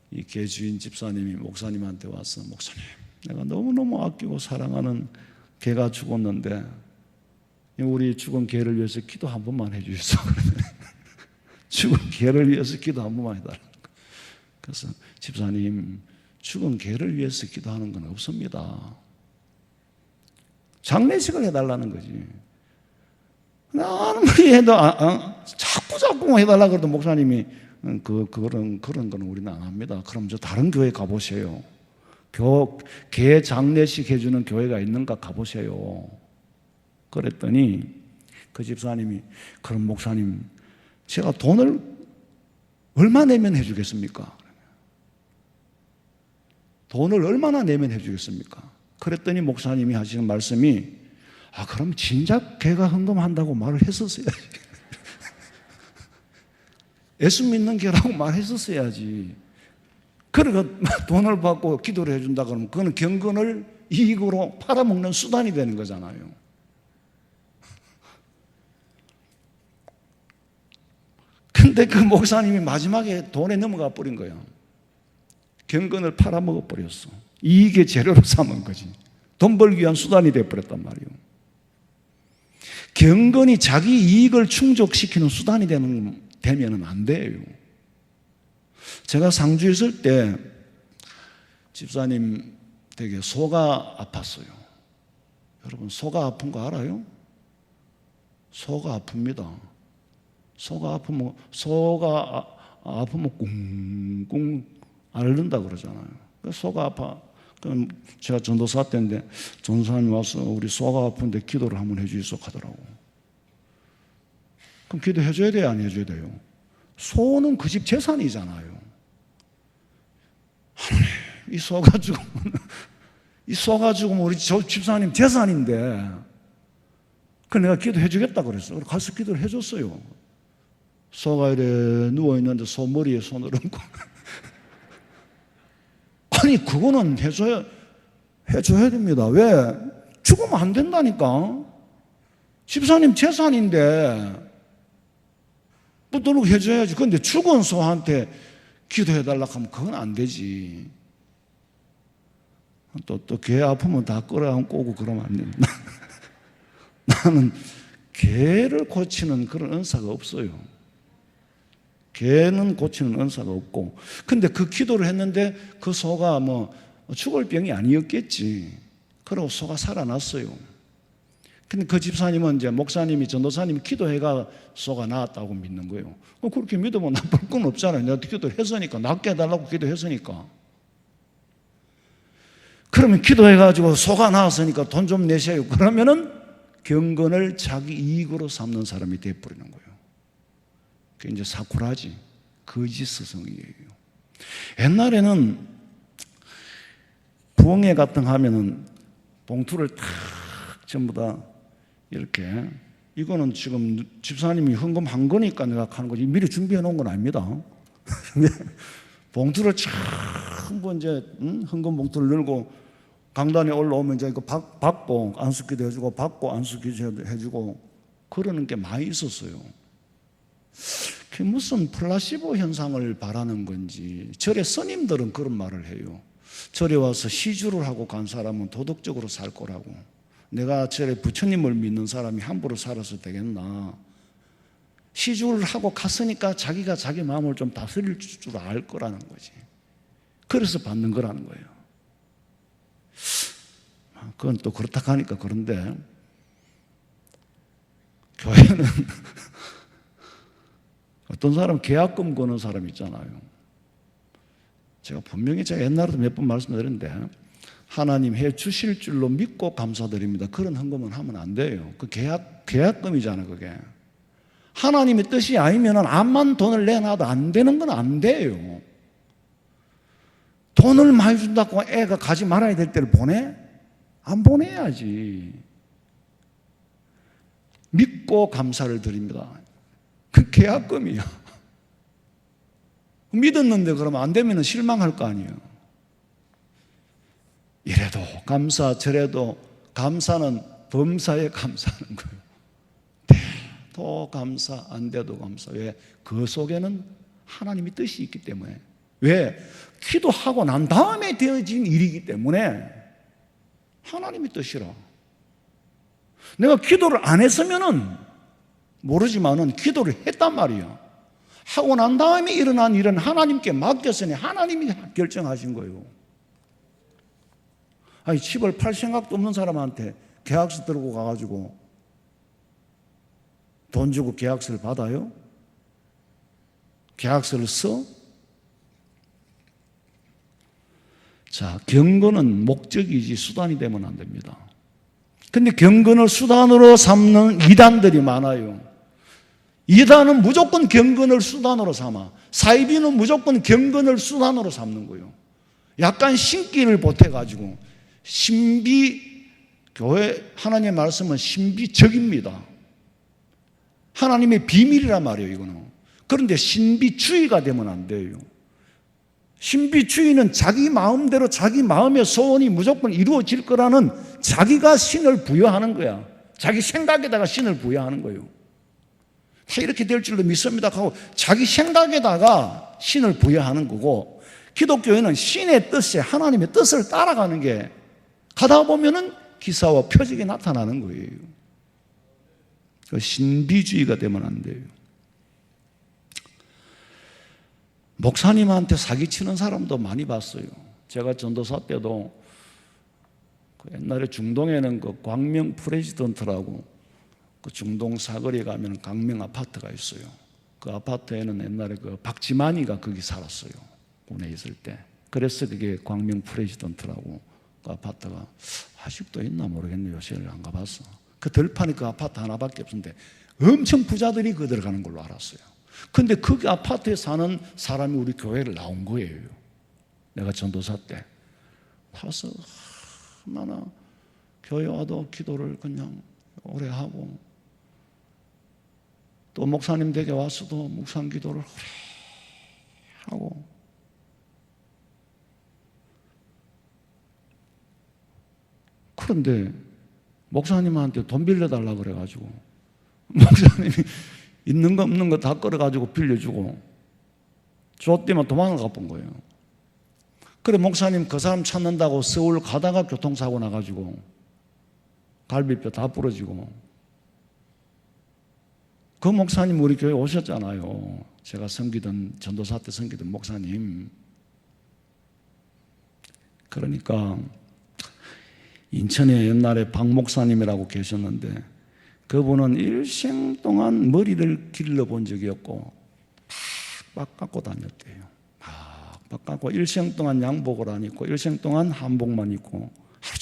이 개 주인 집사님이 목사님한테 와서, 목사님, 내가 너무너무 아끼고 사랑하는 개가 죽었는데 우리 죽은 개를 위해서 기도 한 번만 해주시오. 죽은 개를 위해서 기도 한 번만 해달라고. 그래서 집사님, 죽은 개를 위해서 기도하는 건 없습니다. 장례식을 해달라는 거지. 아무리 해도 자꾸 해달라 그래도 목사님이 그런 건 우리는 안 합니다. 그럼 저 다른 교회 가보세요. 개 장례식 해주는 교회가 있는가 가보세요. 그랬더니 그 집사님이, 그럼 목사님, 제가 돈을 얼마 내면 해주겠습니까? 돈을 얼마나 내면 해주겠습니까? 그랬더니 목사님이 하시는 말씀이, 그럼 진작 개가 헌금한다고 말을 했었어야지. 예수 믿는 개라고 말했었어야지. 그러니까 돈을 받고 기도를 해준다 그러면 그건 경건을 이익으로 팔아먹는 수단이 되는 거잖아요. 근데 그 목사님이 마지막에 돈에 넘어가 버린 거예요. 경건을 팔아먹어 버렸어. 이익의 재료로 삼은 거지. 돈 벌기 위한 수단이 되어버렸단 말이에요. 경건이 자기 이익을 충족시키는 수단이 되면 안 돼요. 제가 상주에 있을 때 집사님 댁에 소가 아팠어요. 여러분, 소가 아픈 거 알아요? 소가 아픕니다. 소가 아프면 꿍꿍 앓는다 그러잖아요. 소가 아파. 그럼 제가 전도사 때인데 전도사님 와서 우리 소가 아픈데 기도를 한번 해주이소 하더라고. 그럼 기도해 줘야 돼요, 안 해줘야 돼요? 소는 그 집 재산이잖아요. 이 소가 죽으면 우리 집사님 재산인데, 그 내가 기도해 주겠다 그랬어. 가서 기도를 해줬어요. 소가 이래 누워있는데 소 머리에 손을 얹고. 아니, 그거는 해줘야 됩니다. 왜? 죽으면 안 된다니까. 집사님 재산인데 붙들고 해줘야지. 근데 죽은 소한테 기도해달라고 하면 그건 안 되지. 또 개 아프면 다 끌어안고 오고 그러면 안 된다. 나는 개를 고치는 그런 은사가 없어요. 개는 고치는 은사가 없고. 근데 그 기도를 했는데 그 소가 뭐 죽을 병이 아니었겠지. 그러고 소가 살아났어요. 근데 그 집사님은 이제 목사님이, 전도사님이 기도해가 소가 나았다고 믿는 거예요. 그렇게 믿으면 나쁠 건 없잖아요. 내가 기도를 했으니까, 낫게 해달라고 기도했으니까. 그러면 기도해가지고 소가 나왔으니까 돈 좀 내세요. 그러면은 경건을 자기 이익으로 삼는 사람이 되어버리는 거예요. 그게 이제 사쿠라지, 거짓 스승이에요. 옛날에는 부흥회 같은 거 하면은 봉투를 탁 전부 다 이렇게, 이거는 지금 집사님이 헌금한 거니까 내가 하는 거지 미리 준비해 놓은 건 아닙니다. 봉투를 전부 이제 헌금 봉투를 넣고 강단에 올라오면 이제 이거 받고 안수기도 해주고 받고 안수기도 해주고 그러는 게 많이 있었어요. 그게 무슨 플라시보 현상을 바라는 건지. 절에 스님들은 그런 말을 해요. 절에 와서 시주를 하고 간 사람은 도덕적으로 살 거라고. 내가 절에 부처님을 믿는 사람이 함부로 살아서 되겠나. 시주를 하고 갔으니까 자기가 자기 마음을 좀 다스릴 줄 알 거라는 거지. 그래서 받는 거라는 거예요. 그건 또 그렇다 하니까 그런데, 교회는 어떤 사람은 계약금 거는 사람 있잖아요. 제가 분명히 옛날에도 몇 번 말씀드렸는데, 하나님 해 주실 줄로 믿고 감사드립니다. 그런 헌금은 하면 안 돼요. 그 계약금이잖아요, 그게. 하나님의 뜻이 아니면 암만 돈을 내놔도 안 되는 건 안 돼요. 돈을 많이 준다고 애가 가지 말아야 될 때를 보내? 안 보내야지. 믿고 감사를 드립니다. 그 계약금이야. 믿었는데 그러면 안 되면 실망할 거 아니에요. 이래도 감사, 저래도 감사는 범사에 감사하는 거예요. 돼도 감사, 안 돼도 감사. 왜? 그 속에는 하나님의 뜻이 있기 때문에. 왜? 기도하고 난 다음에 되어진 일이기 때문에 하나님의 뜻이라. 내가 기도를 안 했으면은 모르지만은 기도를 했단 말이야. 하고 난 다음에 일어난 일은 하나님께 맡겼으니 하나님이 결정하신 거예요. 아니, 집을 팔 생각도 없는 사람한테 계약서 들고 가가지고 돈 주고 계약서를 받아요? 계약서를 써? 자, 경건은 목적이지 수단이 되면 안 됩니다. 근데 경건을 수단으로 삼는 이단들이 많아요. 이단은 무조건 경건을 수단으로 삼아. 사이비는 무조건 경건을 수단으로 삼는 거예요. 약간 신기를 보태가지고 교회 하나님의 말씀은 신비적입니다. 하나님의 비밀이란 말이에요, 이거는. 그런데 신비주의가 되면 안 돼요. 신비주의는 자기 마음대로 자기 마음의 소원이 무조건 이루어질 거라는 자기가 신을 부여하는 거야. 자기 생각에다가 신을 부여하는 거예요. 다 이렇게 될 줄로 믿습니다 하고 자기 생각에다가 신을 부여하는 거고, 기독교회는 신의 뜻에 하나님의 뜻을 따라가는 게 가다 보면은 기사와 표적이 나타나는 거예요. 신비주의가 되면 안 돼요. 목사님한테 사기치는 사람도 많이 봤어요. 제가 전도사 때도 옛날에 중동에는 그 광명 프레지던트라고 그 중동 사거리에 가면 광명 아파트가 있어요. 그 아파트에는 옛날에 그 박지만이가 거기 살았어요. 군에 있을 때. 그래서 그게 광명 프레지던트라고 그 아파트가 아직도 있나 모르겠네요. 요새는 안 가봤어. 그 들판에 그 아파트 하나밖에 없는데 엄청 부자들이 그 들어가는 걸로 알았어요. 근데 그 아파트에 사는 사람이 우리 교회를 나온 거예요. 내가 전도사 때. 와서 얼마나 교회 와도 기도를 그냥 오래 하고, 또 목사님 댁에 와서도 묵상 기도를 오래 하고, 그런데 목사님한테 돈 빌려달라 그래가지고 목사님이 있는 거 없는 거 다 끌어가지고 빌려주고 줬더만 도망을 가본 거예요. 그래 목사님 그 사람 찾는다고 서울 가다가 교통사고 나가지고 갈비뼈 다 부러지고, 그 목사님 우리 교회 오셨잖아요. 제가 섬기던 전도사 때 섬기던 목사님. 그러니까 인천에 옛날에 박 목사님이라고 계셨는데 그분은 일생 동안 머리를 길러본 적이 없고 팍팍 깎고 다녔대요. 팍팍 깎고 일생 동안 양복을 안 입고 일생 동안 한복만 입고 하루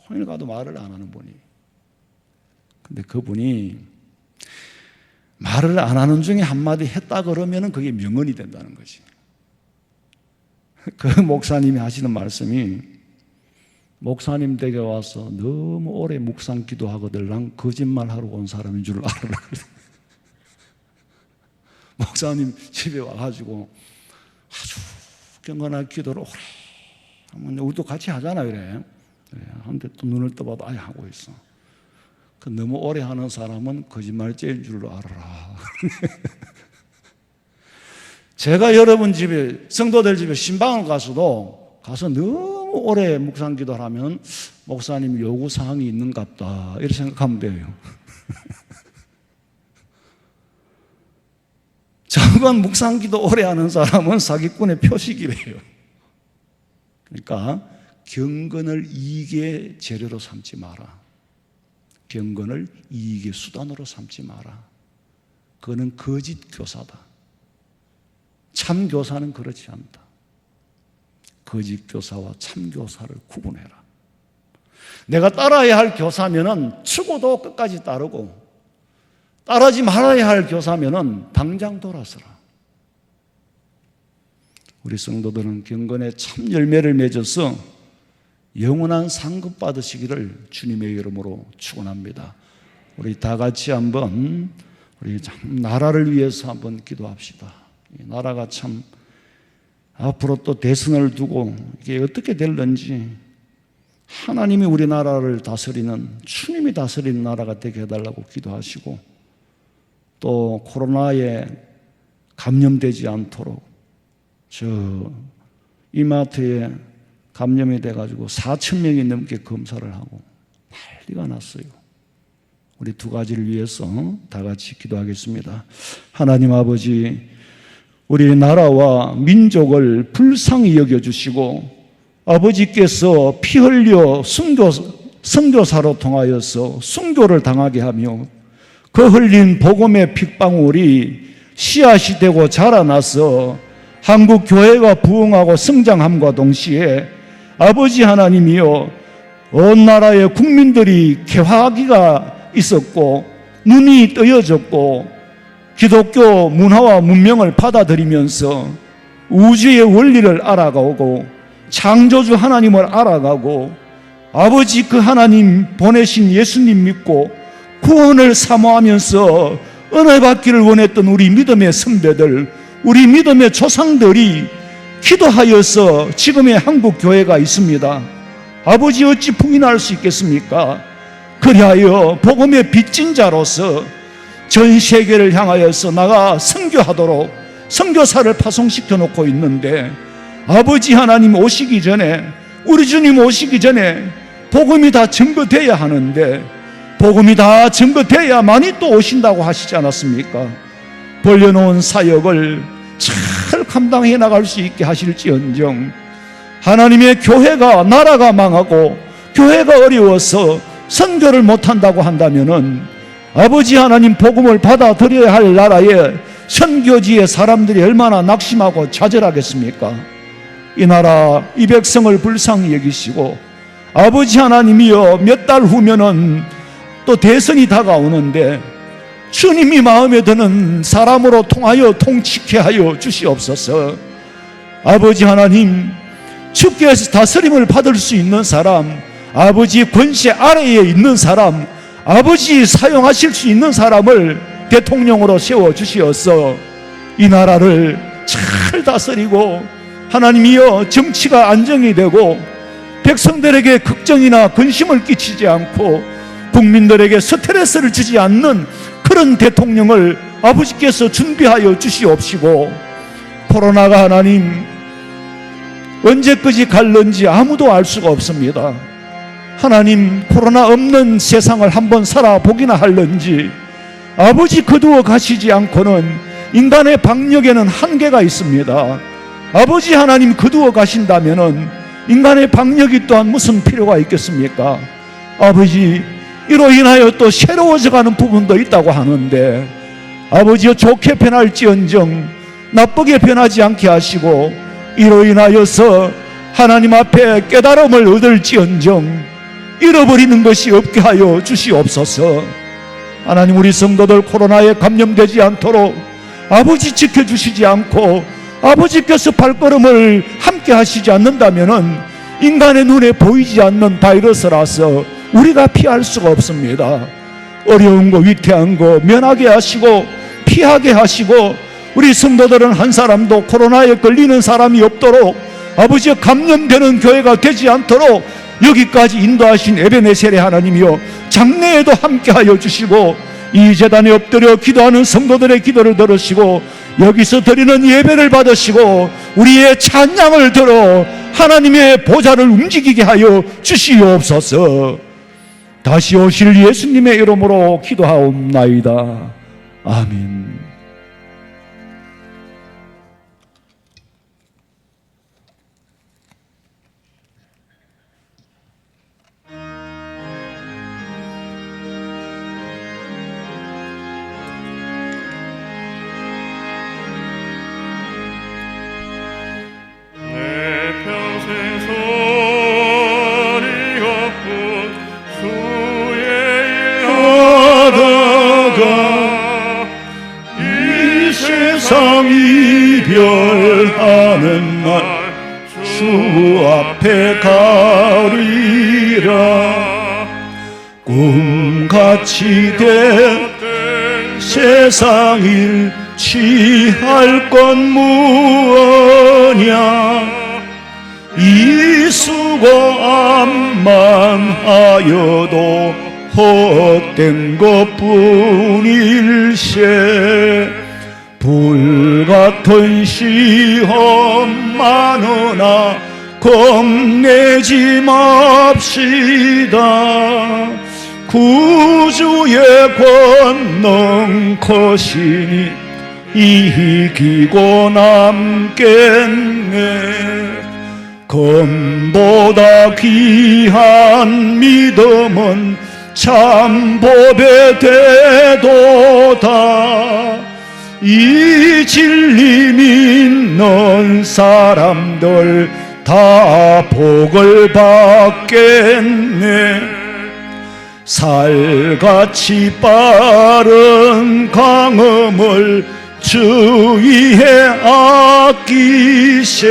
종일 가도 말을 안 하는 분이. 근데 그분이 말을 안 하는 중에 한마디 했다 그러면 그게 명언이 된다는 거지. 그 목사님이 하시는 말씀이, 목사님 댁에 와서 너무 오래 묵상 기도하거든 난 거짓말하러 온 사람인 줄 알아라. 목사님 집에 와가지고 아주 경건하게 기도를 오래 하면 우리도 같이 하잖아요. 그래. 한데 또 눈을 떠봐도 아예 하고 있어. 그 너무 오래 하는 사람은 거짓말쟁이인 줄로 알아라. 제가 여러분 집에, 성도들 집에 신방을 가서도 가서 너무 오래 묵상 기도를 하면 목사님 요구사항이 있는갑다 이렇게 생각하면 돼요. 적은 묵상 기도 오래 하는 사람은 사기꾼의 표식이래요. 그러니까 경건을 이익의 재료로 삼지 마라. 경건을 이익의 수단으로 삼지 마라. 그거는 거짓 교사다. 참 교사는 그렇지 않다. 거짓 교사와 참 교사를 구분해라. 내가 따라야 할 교사면은 추구도 끝까지 따르고, 따르지 말아야 할 교사면은 당장 돌아서라. 우리 성도들은 경건의 참 열매를 맺어서 영원한 상급 받으시기를 주님의 이름으로 축원합니다. 우리 다 같이 한번 우리 참 나라를 위해서 한번 기도합시다. 이 나라가 참 앞으로 또 대선을 두고 이게 어떻게 될런지, 하나님이 우리나라를 다스리는, 주님이 다스리는 나라가 되게 해달라고 기도하시고, 또 코로나에 감염되지 않도록, 저 이마트에 감염이 돼가지고 4,000명이 넘게 검사를 하고 난리가 났어요. 우리 두 가지를 위해서 다 같이 기도하겠습니다. 하나님 아버지, 우리 나라와 민족을 불쌍히 여겨주시고, 아버지께서 피 흘려 선교사로 통하여서 순교를 당하게 하며 그 흘린 복음의 핏방울이 씨앗이 되고 자라나서 한국 교회가 부흥하고 성장함과 동시에 아버지 하나님이여, 온 나라의 국민들이 개화기가 있었고 눈이 뜨여졌고 기독교 문화와 문명을 받아들이면서 우주의 원리를 알아가고 창조주 하나님을 알아가고 아버지 그 하나님 보내신 예수님 믿고 구원을 사모하면서 은혜 받기를 원했던 우리 믿음의 선배들, 우리 믿음의 조상들이 기도하여서 지금의 한국 교회가 있습니다. 아버지 어찌 부인할 수 있겠습니까? 그리하여 복음의 빚진 자로서 전 세계를 향하여서 나가 선교하도록 선교사를 파송시켜 놓고 있는데, 아버지 하나님 오시기 전에, 우리 주님 오시기 전에 복음이 다 증거돼야 하는데, 복음이 다 증거돼야만이 또 오신다고 하시지 않았습니까? 벌려놓은 사역을 잘 감당해 나갈 수 있게 하실지언정, 하나님의 교회가, 나라가 망하고 교회가 어려워서 선교를 못한다고 한다면은 아버지 하나님 복음을 받아들여야 할 나라에 선교지의 사람들이 얼마나 낙심하고 좌절하겠습니까? 이 나라, 이 백성을 불쌍히 여기시고, 아버지 하나님이여, 몇 달 후면은 또 대선이 다가오는데 주님이 마음에 드는 사람으로 통하여 통치케 하여 주시옵소서. 아버지 하나님, 주께서 다스림을 받을 수 있는 사람, 아버지 권세 아래에 있는 사람, 아버지 사용하실 수 있는 사람을 대통령으로 세워주시어서 이 나라를 잘 다스리고, 하나님이여, 정치가 안정이 되고 백성들에게 걱정이나 근심을 끼치지 않고 국민들에게 스트레스를 주지 않는 그런 대통령을 아버지께서 준비하여 주시옵시고, 코로나가 하나님 언제까지 갈는지 아무도 알 수가 없습니다. 하나님, 코로나 없는 세상을 한번 살아보기나 할는지 아버지 거두어 가시지 않고는 인간의 방역에는 한계가 있습니다. 아버지 하나님 거두어 가신다면은 인간의 방역이 또한 무슨 필요가 있겠습니까? 아버지, 이로 인하여 또 새로워져 가는 부분도 있다고 하는데, 아버지여, 좋게 변할지언정 나쁘게 변하지 않게 하시고, 이로 인하여서 하나님 앞에 깨달음을 얻을지언정 잃어버리는 것이 없게 하여 주시옵소서. 하나님, 우리 성도들 코로나에 감염되지 않도록 아버지 지켜주시지 않고 아버지께서 발걸음을 함께 하시지 않는다면은 인간의 눈에 보이지 않는 바이러스라서 우리가 피할 수가 없습니다. 어려운 거, 위태한 거 면하게 하시고 피하게 하시고, 우리 성도들은 한 사람도 코로나에 걸리는 사람이 없도록, 아버지의 감염되는 교회가 되지 않도록 여기까지 인도하신 에베네셀의 하나님이여, 장래에도 함께하여 주시고, 이 제단에 엎드려 기도하는 성도들의 기도를 들으시고 여기서 드리는 예배를 받으시고 우리의 찬양을 들어 하나님의 보좌를 움직이게 하여 주시옵소서. 다시 오실 예수님의 이름으로 기도하옵나이다. 아멘. 이별하는 날 주 앞에 가리라. 꿈같이 된 세상일 취할 건 무엇냐. 이 수고함만 하여도 헛된 것뿐일세. 불같은 시험 많으나 겁내지 맙시다. 구주의 권능 크시니 이기고 남겠네. 금보다 귀한 믿음은 참 법의 대도다. 이 진리 믿는 사람들 다 복을 받겠네. 살같이 빠른 강음을 주의해 아끼세.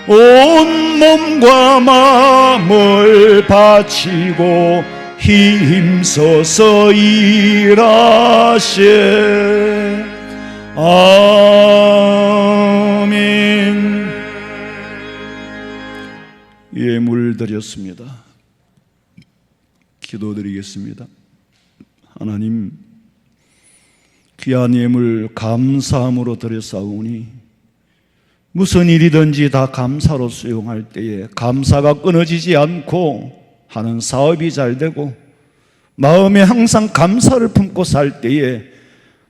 온 몸과 마음을 바치고 힘써서 일하세. 아멘. 예물 드렸습니다. 기도드리겠습니다. 하나님, 귀한 예물 감사함으로 드렸사오니 무슨 일이든지 다 감사로 수용할 때에 감사가 끊어지지 않고 하는 사업이 잘 되고 마음에 항상 감사를 품고 살 때에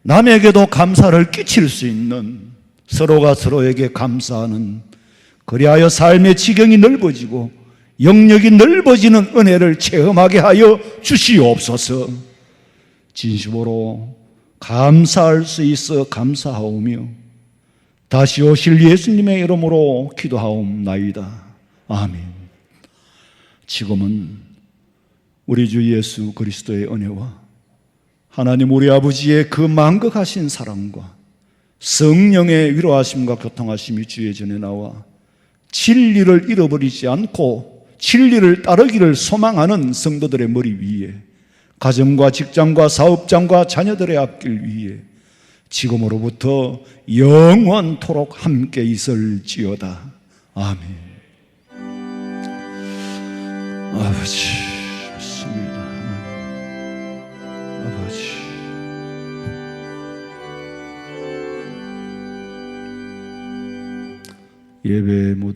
남에게도 감사를 끼칠 수 있는, 서로가 서로에게 감사하는, 그리하여 삶의 지경이 넓어지고 영역이 넓어지는 은혜를 체험하게 하여 주시옵소서. 진심으로 감사할 수 있어 감사하오며 다시 오실 예수님의 이름으로 기도하옵나이다. 아멘. 지금은 우리 주 예수 그리스도의 은혜와 하나님 우리 아버지의 그 만극하신 사랑과 성령의 위로하심과 교통하심이 주의 전에 나와 진리를 잃어버리지 않고 진리를 따르기를 소망하는 성도들의 머리 위에, 가정과 직장과 사업장과 자녀들의 앞길 위에 지금으로부터 영원토록 함께 있을지어다. 아멘. 아버지, 좋습니다. 아버지, 예배 모두